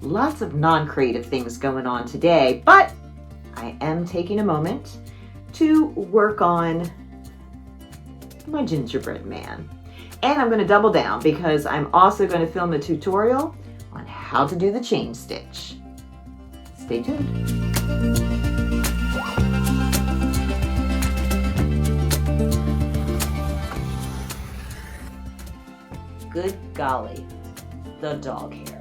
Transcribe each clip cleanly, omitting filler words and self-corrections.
lots of non-creative things going on today, but I am taking a moment to work on my gingerbread man. And I'm going to double down because I'm also going to film a tutorial on how to do the chain stitch. Stay tuned. Good golly, the dog hair.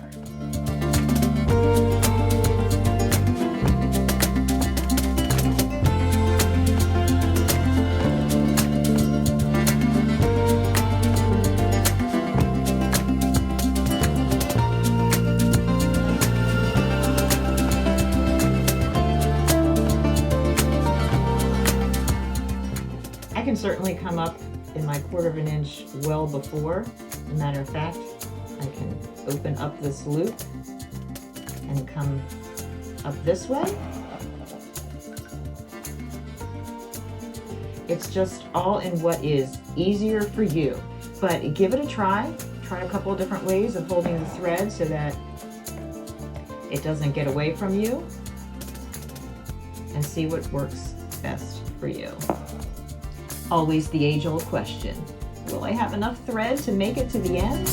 I can certainly come up in my 1/4 inch well before. As a matter of fact, I can open up this loop and come up this way. It's just all in what is easier for you, but give it a try. Try a couple of different ways of holding the thread so that it doesn't get away from you, and see what works best for you. Always the age-old question, will I have enough thread to make it to the end?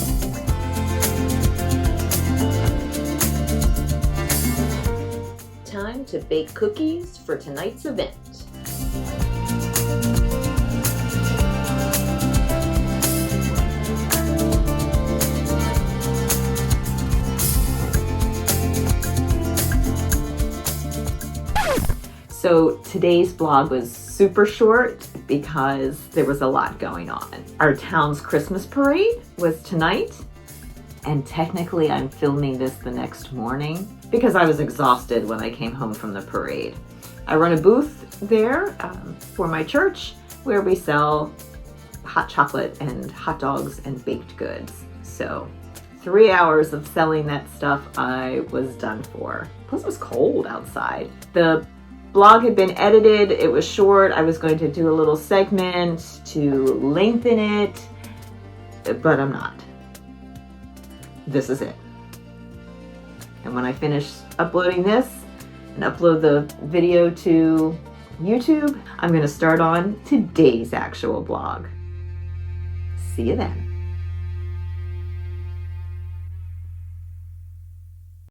Time to bake cookies for tonight's event. So today's vlog was super short because there was a lot going on. Our town's Christmas parade was tonight, and technically I'm filming this the next morning because I was exhausted when I came home from the parade. I run a booth there for my church where we sell hot chocolate and hot dogs and baked goods. So 3 hours of selling that stuff, I was done for. Plus it was cold outside. The blog had been edited, it was short. I was going to do a little segment to lengthen it, but I'm not. This is it. And when I finish uploading this and upload the video to YouTube, I'm going to start on today's actual blog. See you then.